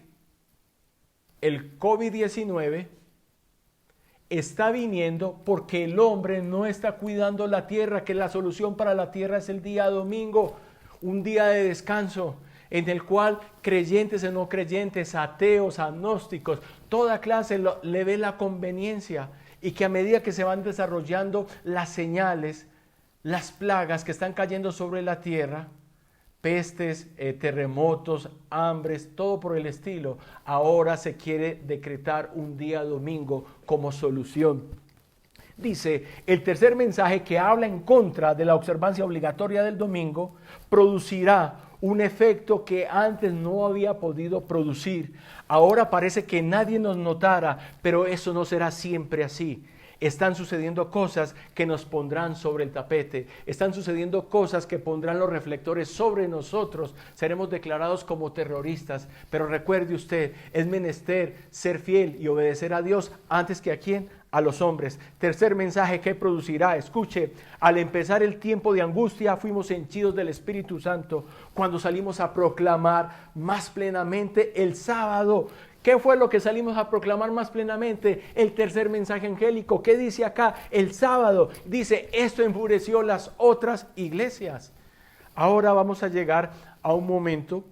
el COVID-19, está viniendo porque el hombre no está cuidando la tierra, que la solución para la tierra es el día domingo, un día de descanso, en el cual creyentes y no creyentes, ateos, agnósticos, toda clase le ve la conveniencia, y que a medida que se van desarrollando las señales, las plagas que están cayendo sobre la tierra, pestes, terremotos, hambres, todo por el estilo, ahora se quiere decretar un día domingo como solución. Dice, el tercer mensaje que habla en contra de la observancia obligatoria del domingo producirá un efecto que antes no había podido producir. Ahora parece que nadie nos notara, pero eso no será siempre así. Están sucediendo cosas que nos pondrán sobre el tapete. Están sucediendo cosas que pondrán los reflectores sobre nosotros. Seremos declarados como terroristas. Pero recuerde usted, es menester ser fiel y obedecer a Dios antes que a quién, a los hombres. Tercer mensaje que producirá, escuche, al empezar el tiempo de angustia fuimos henchidos del Espíritu Santo cuando salimos a proclamar más plenamente el sábado. ¿Qué fue lo que salimos a proclamar más plenamente? El tercer mensaje angélico. ¿Qué dice acá? El sábado. Dice, esto enfureció las otras iglesias. Ahora vamos a llegar a un momento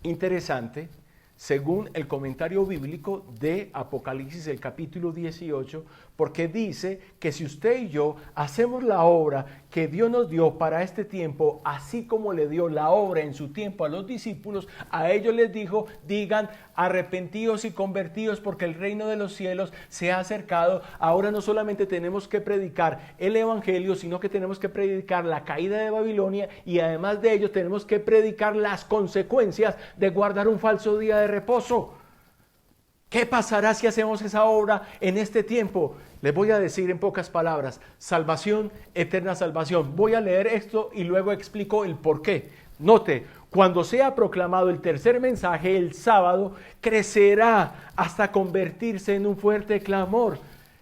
interesante, según el comentario bíblico de Apocalipsis, el capítulo 18, porque dice que si usted y yo hacemos la obra que Dios nos dio para este tiempo, así como le dio la obra en su tiempo a los discípulos, a ellos les dijo, digan, arrepentíos y convertíos porque el reino de los cielos se ha acercado. Ahora no solamente tenemos que predicar el evangelio, sino que tenemos que predicar la caída de Babilonia, y además de ello tenemos que predicar las consecuencias de guardar un falso día de reposo. ¿Qué pasará si hacemos esa obra en este tiempo? Les voy a decir en pocas palabras, salvación, eterna salvación. Voy a leer esto y luego explico el por qué. Note, cuando sea proclamado el tercer mensaje el sábado, crecerá hasta convertirse en un fuerte clamor.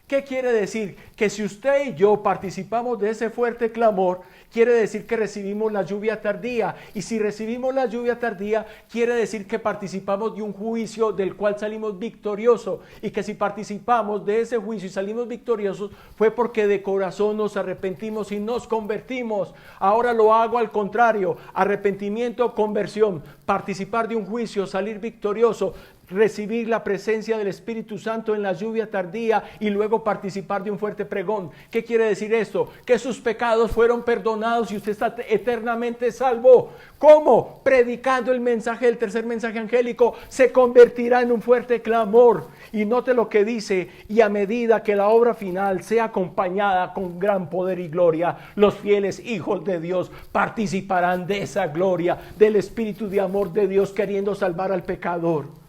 ¿Qué quiere decir? Que si usted y yo participamos de ese fuerte clamor, quiere decir que recibimos la lluvia tardía. Y si recibimos la lluvia tardía, quiere decir que participamos de un juicio del cual salimos victoriosos. Y que si participamos de ese juicio y salimos victoriosos, fue porque de corazón nos arrepentimos y nos convertimos. Ahora lo hago al contrario, arrepentimiento, conversión, participar de un juicio, salir victorioso, recibir la presencia del Espíritu Santo en la lluvia tardía y luego participar de un fuerte pregón. ¿Qué quiere decir esto? Que sus pecados fueron perdonados y usted está eternamente salvo. ¿Cómo? Predicando el mensaje del tercer mensaje angélico, se convertirá en un fuerte clamor. Y note lo que dice, y a medida que la obra final sea acompañada con gran poder y gloria, los fieles hijos de Dios participarán de esa gloria, del Espíritu de amor de Dios queriendo salvar al pecador.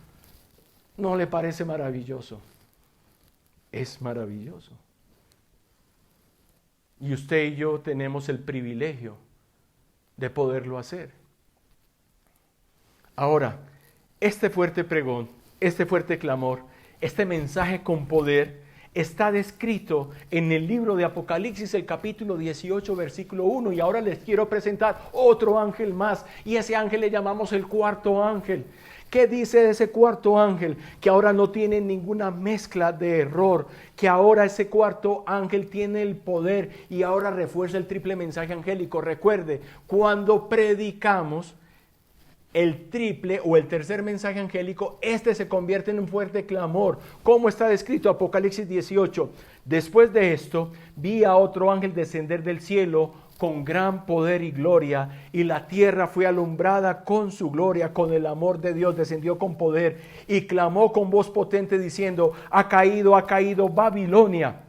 ¿No le parece maravilloso? Es maravilloso. Y usted y yo tenemos el privilegio de poderlo hacer. Ahora, este fuerte pregón, este fuerte clamor, este mensaje con poder está descrito en el libro de Apocalipsis, el capítulo 18, versículo 1. Y ahora les quiero presentar otro ángel más, y ese ángel le llamamos el cuarto ángel. ¿Qué dice de ese cuarto ángel? Que ahora no tiene ninguna mezcla de error, que ahora ese cuarto ángel tiene el poder y ahora refuerza el triple mensaje angélico. Recuerde, cuando predicamos el triple o el tercer mensaje angélico, este se convierte en un fuerte clamor. ¿Cómo está descrito? Apocalipsis 18. Después de esto, vi a otro ángel descender del cielo con gran poder y gloria, y la tierra fue alumbrada con su gloria, con el amor de Dios, descendió con poder, y clamó con voz potente diciendo, ha caído Babilonia.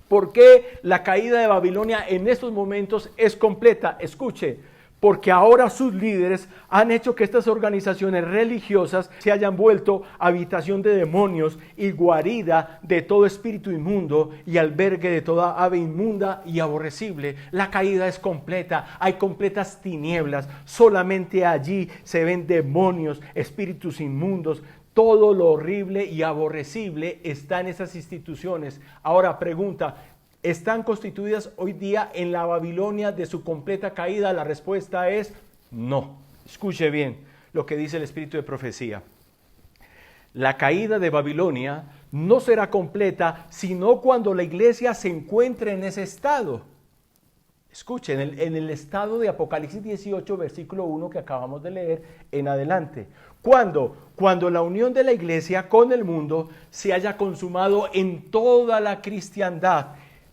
¿Por qué la caída de Babilonia en estos momentos es completa? Escuche, porque ahora sus líderes han hecho que estas organizaciones religiosas se hayan vuelto habitación de demonios y guarida de todo espíritu inmundo y albergue de toda ave inmunda y aborrecible. La caída es completa, hay completas tinieblas, solamente allí se ven demonios, espíritus inmundos. Todo lo horrible y aborrecible está en esas instituciones. Ahora pregunta, ¿están constituidas hoy día en la Babilonia de su completa caída? La respuesta es no. Escuche bien lo que dice el espíritu de profecía. La caída de Babilonia no será completa sino cuando la iglesia se encuentre en ese estado. Escuche, en el estado de Apocalipsis 18, versículo 1 que acabamos de leer en adelante. ¿Cuándo? Cuando la unión de la iglesia con el mundo se haya consumado en toda la cristiandad.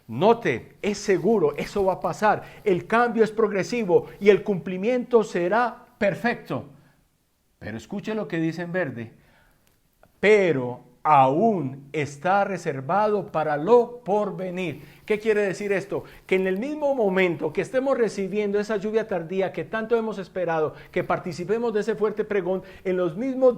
Note, es seguro, eso va a pasar. El cambio es progresivo y el cumplimiento será perfecto. Pero escuche lo que dice en verde. Pero aún está reservado para lo porvenir. ¿Qué quiere decir esto? Que en el mismo momento que estemos recibiendo esa lluvia tardía que tanto hemos esperado, que participemos de ese fuerte pregón, en estos mismos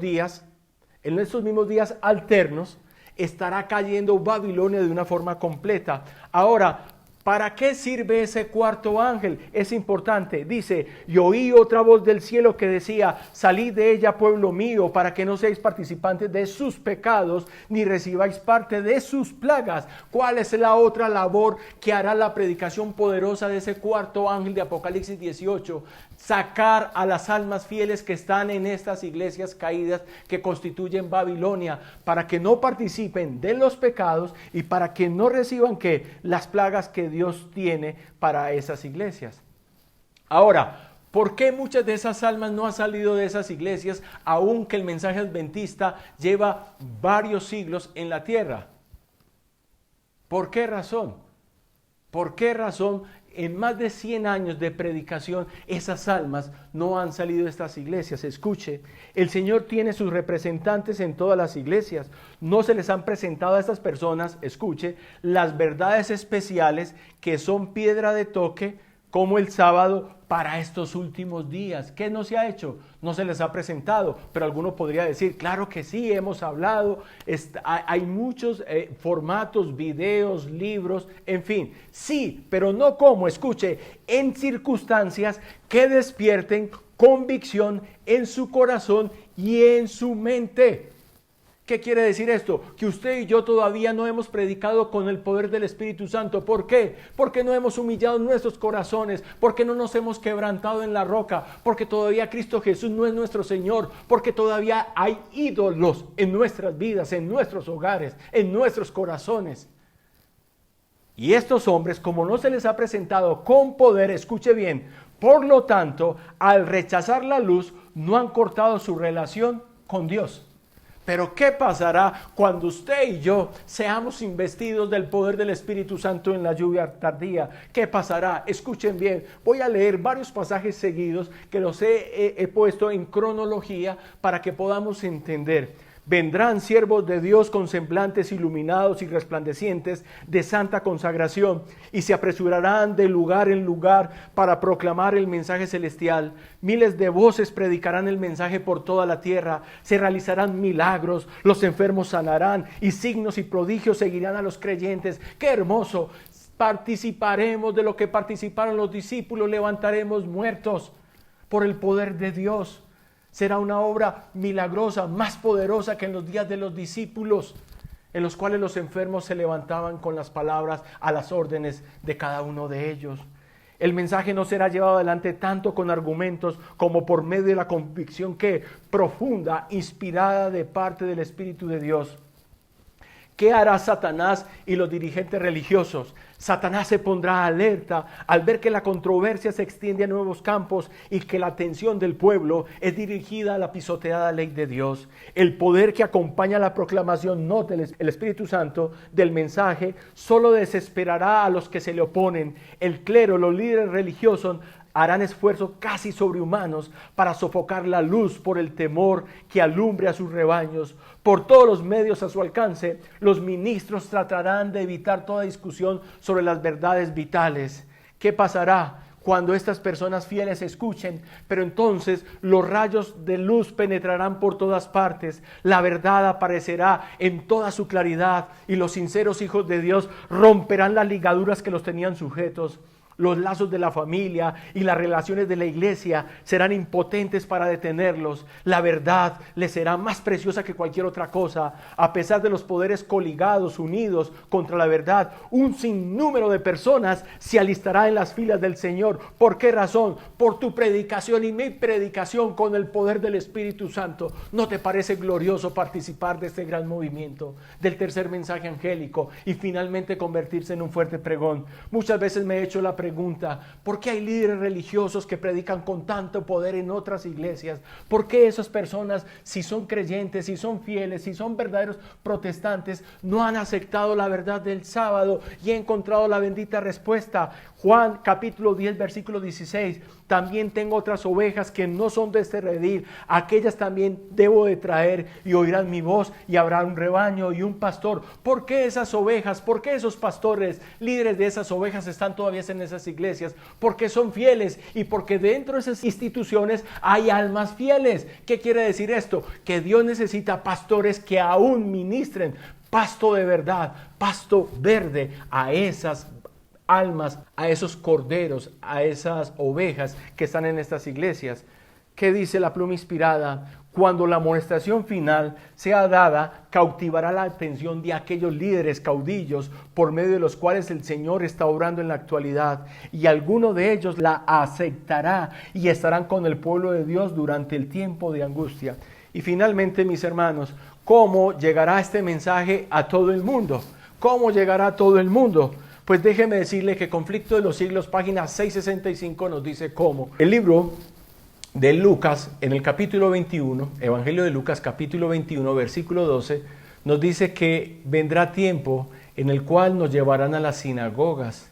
días alternos, estará cayendo Babilonia de una forma completa. Ahora, ¿Para qué sirve ese cuarto ángel? Es importante. Dice, y oí otra voz del cielo que decía, salid de ella, pueblo mío, para que no seáis participantes de sus pecados, ni recibáis parte de sus plagas. ¿Cuál es la otra labor que hará la predicación poderosa de ese cuarto ángel de Apocalipsis 18? Sacar a las almas fieles que están en estas iglesias caídas que constituyen Babilonia, para que no participen de los pecados y para que no reciban las plagas que Dios tiene para esas iglesias. Ahora, ¿por qué muchas de esas almas no han salido de esas iglesias, aunque el mensaje adventista lleva varios siglos en la tierra? ¿Por qué razón? ¿Por qué razón en más de 100 años de predicación esas almas no han salido de estas iglesias? Escuche, el Señor tiene sus representantes en todas las iglesias. No se les han presentado a estas personas, escuche, las verdades especiales que son piedra de toque, como el sábado, para estos últimos días. ¿Qué no se ha hecho? No se les ha presentado, pero alguno podría decir, claro que sí, hemos hablado, hay muchos formatos, videos, libros, en fin, sí, pero no como, escuche, en circunstancias que despierten convicción en su corazón y en su mente. ¿Qué quiere decir esto? Que usted y yo todavía no hemos predicado con el poder del Espíritu Santo. ¿Por qué? Porque no hemos humillado nuestros corazones, porque no nos hemos quebrantado en la roca, porque todavía Cristo Jesús no es nuestro Señor, porque todavía hay ídolos en nuestras vidas, en nuestros hogares, en nuestros corazones. Y estos hombres, como no se les ha presentado con poder, escuche bien, por lo tanto, al rechazar la luz, no han cortado su relación con Dios. Pero ¿qué pasará cuando usted y yo seamos investidos del poder del Espíritu Santo en la lluvia tardía? ¿Qué pasará? Escuchen bien, voy a leer varios pasajes seguidos que los he puesto en cronología para que podamos entender. Vendrán siervos de Dios con semblantes iluminados y resplandecientes de santa consagración y se apresurarán de lugar en lugar para proclamar el mensaje celestial. Miles de voces predicarán el mensaje por toda la tierra. Se realizarán milagros, los enfermos sanarán y signos y prodigios seguirán a los creyentes. ¡Qué hermoso! Participaremos de lo que participaron los discípulos, levantaremos muertos por el poder de Dios. Será una obra milagrosa, más poderosa que en los días de los discípulos, en los cuales los enfermos se levantaban con las palabras a las órdenes de cada uno de ellos. El mensaje no será llevado adelante tanto con argumentos como por medio de la convicción profunda, inspirada de parte del Espíritu de Dios. ¿Qué hará Satanás y los dirigentes religiosos? Satanás se pondrá alerta al ver que la controversia se extiende a nuevos campos y que la atención del pueblo es dirigida a la pisoteada ley de Dios. El poder que acompaña la proclamación, note el Espíritu Santo, del mensaje, solo desesperará a los que se le oponen. El clero, los líderes religiosos, harán esfuerzos casi sobrehumanos para sofocar la luz por el temor que alumbre a sus rebaños. Por todos los medios a su alcance, los ministros tratarán de evitar toda discusión sobre las verdades vitales. ¿Qué pasará cuando estas personas fieles escuchen? Pero entonces los rayos de luz penetrarán por todas partes, la verdad aparecerá en toda su claridad y los sinceros hijos de Dios romperán las ligaduras que los tenían sujetos. Los lazos de la familia y las relaciones de la iglesia serán impotentes para detenerlos. La verdad les será más preciosa que cualquier otra cosa. A pesar de los poderes coligados, unidos contra la verdad, un sinnúmero de personas se alistará en las filas del Señor. ¿Por qué razón? Por tu predicación y mi predicación con el poder del Espíritu Santo. ¿No te parece glorioso participar de este gran movimiento, del tercer mensaje angélico y finalmente convertirse en un fuerte pregón? Muchas veces me he hecho la pregunta, ¿por qué hay líderes religiosos que predican con tanto poder en otras iglesias? ¿Por qué esas personas, si son creyentes, si son fieles, si son verdaderos protestantes, no han aceptado la verdad del sábado y encontrado la bendita respuesta? Juan capítulo 10 versículo 16, también tengo otras ovejas que no son de este redil, aquellas también debo de traer y oirán mi voz y habrá un rebaño y un pastor. ¿Por qué esas ovejas? ¿Por qué esos pastores, líderes de esas ovejas están todavía en esas iglesias? Porque son fieles y porque dentro de esas instituciones hay almas fieles. ¿Qué quiere decir esto? Que Dios necesita pastores que aún ministren pasto de verdad, pasto verde a esas almas a esos corderos, a esas ovejas que están en estas iglesias. ¿Qué dice la pluma inspirada? Cuando la amonestación final sea dada, cautivará la atención de aquellos líderes caudillos por medio de los cuales el Señor está obrando en la actualidad, y alguno de ellos la aceptará y estarán con el pueblo de Dios durante el tiempo de angustia. Y finalmente, mis hermanos, ¿cómo llegará este mensaje a todo el mundo? ¿Cómo llegará a todo el mundo? Pues déjeme decirle que Conflicto de los Siglos, página 665, nos dice cómo. El libro de Lucas, en el capítulo 21, Evangelio de Lucas, capítulo 21, versículo 12, nos dice que vendrá tiempo en el cual nos llevarán a las sinagogas,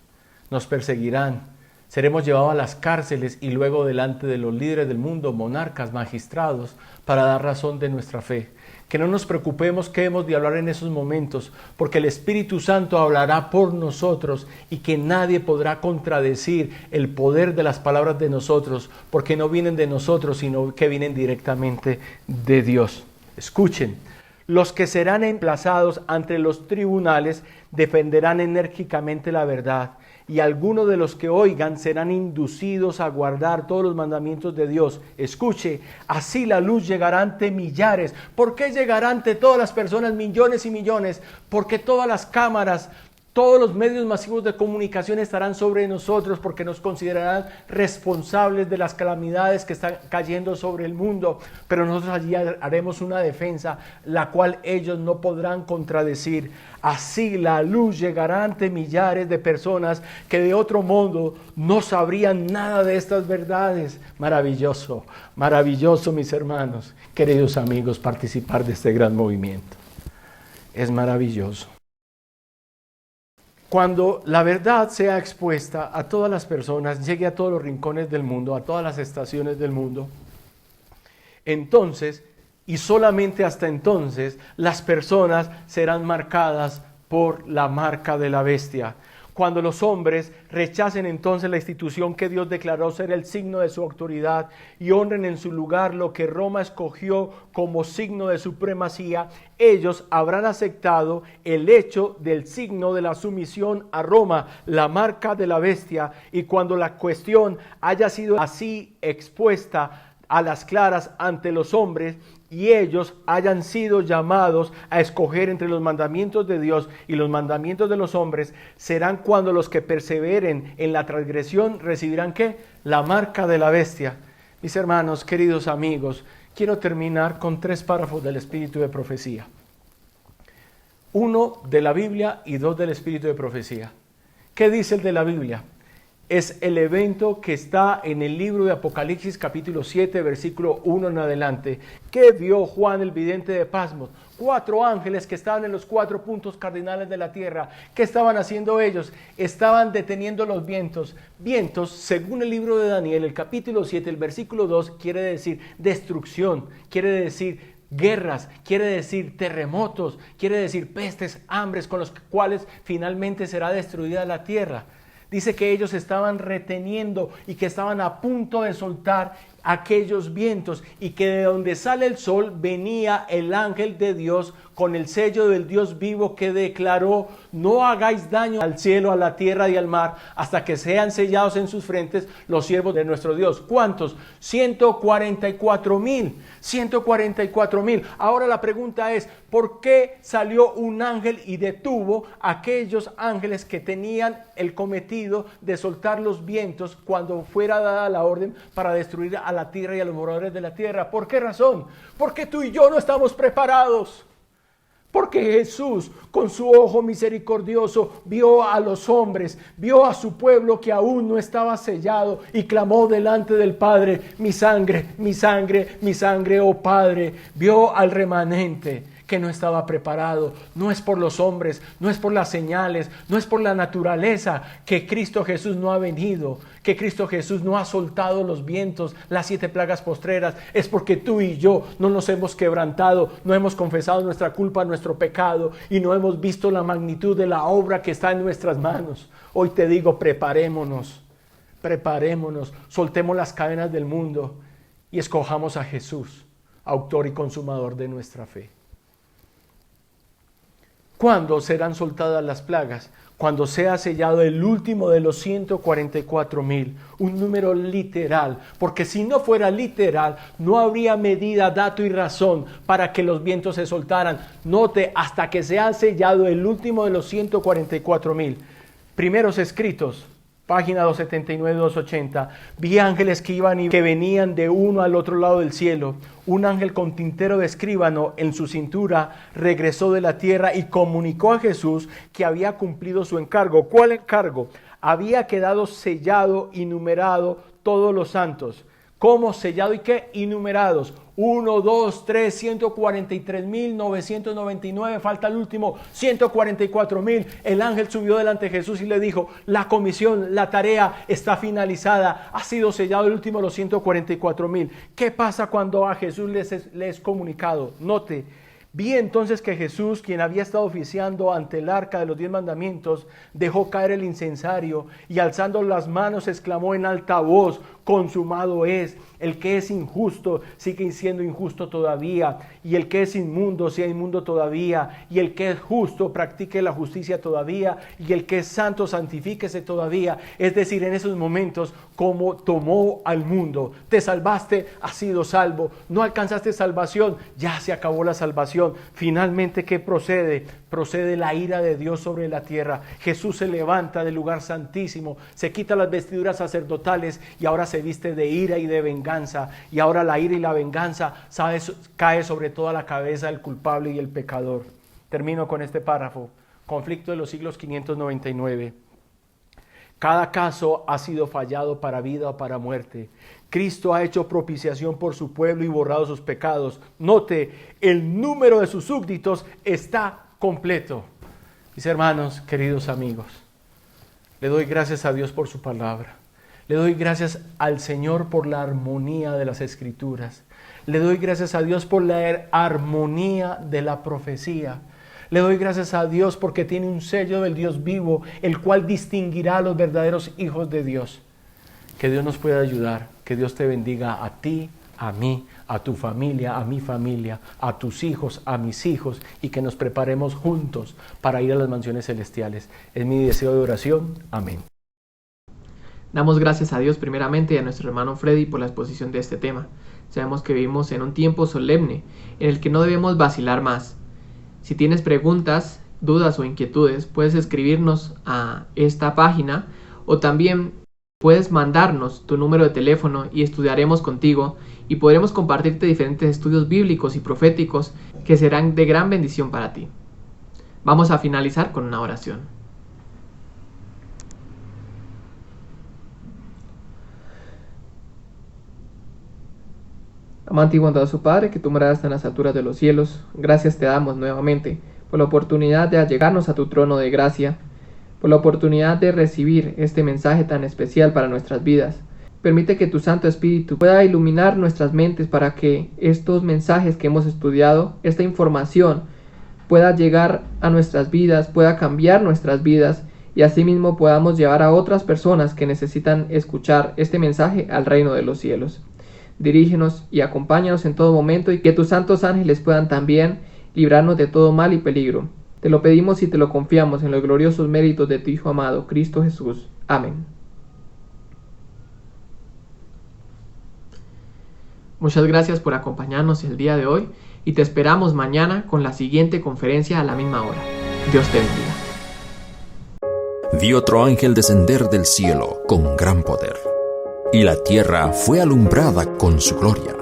nos perseguirán, seremos llevados a las cárceles y luego delante de los líderes del mundo, monarcas, magistrados, para dar razón de nuestra fe. Que no nos preocupemos qué hemos de hablar en esos momentos, porque el Espíritu Santo hablará por nosotros y que nadie podrá contradecir el poder de las palabras de nosotros, porque no vienen de nosotros, sino que vienen directamente de Dios. Escuchen, los que serán emplazados ante los tribunales defenderán enérgicamente la verdad, y algunos de los que oigan serán inducidos a guardar todos los mandamientos de Dios. Escuche, así la luz llegará ante millares. ¿Por qué llegará ante todas las personas, millones y millones? Porque todas las cámaras, todos los medios masivos de comunicación estarán sobre nosotros, porque nos considerarán responsables de las calamidades que están cayendo sobre el mundo. Pero nosotros allí haremos una defensa, la cual ellos no podrán contradecir. Así la luz llegará ante millares de personas que de otro modo no sabrían nada de estas verdades. Maravilloso, maravilloso, mis hermanos, queridos amigos, participar de este gran movimiento. Es maravilloso. Cuando la verdad sea expuesta a todas las personas, llegue a todos los rincones del mundo, a todas las estaciones del mundo, entonces, y solamente hasta entonces, las personas serán marcadas por la marca de la bestia. Cuando los hombres rechacen entonces la institución que Dios declaró ser el signo de su autoridad y honren en su lugar lo que Roma escogió como signo de supremacía, ellos habrán aceptado el hecho del signo de la sumisión a Roma, la marca de la bestia, y cuando la cuestión haya sido así expuesta a las claras ante los hombres, y ellos hayan sido llamados a escoger entre los mandamientos de Dios y los mandamientos de los hombres, serán cuando los que perseveren en la transgresión recibirán ¿qué? La marca de la bestia. Mis hermanos, queridos amigos, quiero terminar con 3 párrafos del Espíritu de Profecía. 1 de la Biblia y 2 del Espíritu de Profecía. ¿Qué dice el de la Biblia? Es el evento que está en el libro de Apocalipsis capítulo 7, versículo 1 en adelante. ¿Qué vio Juan el vidente de Pasmos? 4 ángeles que estaban en los 4 puntos cardinales de la tierra. ¿Qué estaban haciendo ellos? Estaban deteniendo los vientos. Vientos, según el libro de Daniel, el capítulo 7, el versículo 2, quiere decir destrucción, quiere decir guerras, quiere decir terremotos, quiere decir pestes, hambres, con los cuales finalmente será destruida la tierra. Dice que ellos estaban reteniendo y que estaban a punto de soltar aquellos vientos, y que de donde sale el sol venía el ángel de Dios con el sello del Dios vivo, que declaró: no hagáis daño al cielo, a la tierra y al mar, hasta que sean sellados en sus frentes los siervos de nuestro Dios. ¿Cuántos? 144,000. 144,000. Ahora la pregunta es: ¿por qué salió un ángel y detuvo a aquellos ángeles que tenían el cometido de soltar los vientos cuando fuera dada la orden para destruir a la tierra y a los moradores de la tierra? ¿Por qué razón? Porque tú y yo no estamos preparados. Porque Jesús, con su ojo misericordioso, vio a los hombres, vio a su pueblo que aún no estaba sellado, y clamó delante del Padre: mi sangre, mi sangre, mi sangre, oh Padre. Vio al remanente que no estaba preparado. No es por los hombres, no es por las señales, no es por la naturaleza que Cristo Jesús no ha venido, que Cristo Jesús no ha soltado los vientos, las 7 plagas postreras. Es porque tú y yo no nos hemos quebrantado, no hemos confesado nuestra culpa, nuestro pecado, y no hemos visto la magnitud de la obra que está en nuestras manos. Hoy te digo: preparémonos, soltemos las cadenas del mundo y escojamos a Jesús, autor y consumador de nuestra fe. ¿Cuándo serán soltadas las plagas? Cuando sea sellado el último de los 144,000, un número literal, porque si no fuera literal, no habría medida, dato y razón para que los vientos se soltaran. Note, hasta que sea sellado el último de los 144,000. Primeros escritos, página 279, 280, vi ángeles que iban y que venían de uno al otro lado del cielo. Un ángel con tintero de escribano en su cintura regresó de la tierra y comunicó a Jesús que había cumplido su encargo. ¿Cuál encargo? Había quedado sellado y numerado todos los santos. ¿Cómo sellado y qué? Y numerados. 1, 2, 3, 143,999, falta el último, 144,000. El ángel subió delante de Jesús y le dijo, la comisión, la tarea está finalizada, ha sido sellado el último de los 144,000. ¿Qué pasa cuando a Jesús les es comunicado? Note, vi entonces que Jesús, quien había estado oficiando ante el arca de los 10 mandamientos, dejó caer el incensario y alzando las manos exclamó en alta voz, consumado es. El que es injusto sigue siendo injusto todavía, y el que es inmundo sea inmundo todavía, y el que es justo practique la justicia todavía, y el que es santo santifíquese todavía. Es decir, en esos momentos, como tomó al mundo, te salvaste, has sido salvo, no alcanzaste salvación, ya se acabó la salvación. Finalmente, ¿qué procede? Procede la ira de Dios sobre la tierra. Jesús se levanta del lugar santísimo, se quita las vestiduras sacerdotales y ahora se viste de ira y de venganza. Y ahora la ira y la venganza cae sobre toda la cabeza del culpable y el pecador. Termino con este párrafo. Conflicto de los siglos 599. Cada caso ha sido fallado para vida o para muerte. Cristo ha hecho propiciación por su pueblo y borrado sus pecados. Note, el número de sus súbditos está completo. Mis hermanos, queridos amigos, le doy gracias a Dios por su palabra. Le doy gracias al Señor por la armonía de las Escrituras. Le doy gracias a Dios por la armonía de la profecía. Le doy gracias a Dios porque tiene un sello del Dios vivo, el cual distinguirá a los verdaderos hijos de Dios. Que Dios nos pueda ayudar, que Dios te bendiga a ti, a mí, a tu familia, a mi familia, a tus hijos, a mis hijos, y que nos preparemos juntos para ir a las mansiones celestiales. Es mi deseo de oración. Amén. Damos gracias a Dios primeramente y a nuestro hermano Freddy por la exposición de este tema. Sabemos que vivimos en un tiempo solemne en el que no debemos vacilar más. Si tienes preguntas, dudas o inquietudes, puedes escribirnos a esta página o también puedes mandarnos tu número de teléfono y estudiaremos contigo y podremos compartirte diferentes estudios bíblicos y proféticos que serán de gran bendición para ti. Vamos a finalizar con una oración. Amante y bondadoso Padre, que tú moras en las alturas de los cielos, gracias te damos nuevamente por la oportunidad de allegarnos a tu trono de gracia, por la oportunidad de recibir este mensaje tan especial para nuestras vidas. Permite que tu Santo Espíritu pueda iluminar nuestras mentes para que estos mensajes que hemos estudiado, esta información, pueda llegar a nuestras vidas, pueda cambiar nuestras vidas y asimismo podamos llevar a otras personas que necesitan escuchar este mensaje al reino de los cielos. Dirígenos y acompáñanos en todo momento y que tus santos ángeles puedan también librarnos de todo mal y peligro. Te lo pedimos y te lo confiamos en los gloriosos méritos de tu Hijo amado, Cristo Jesús. Amén. Muchas gracias por acompañarnos el día de hoy y te esperamos mañana con la siguiente conferencia a la misma hora. Dios te bendiga. Vi otro ángel descender del cielo con gran poder, y la tierra fue alumbrada con su gloria.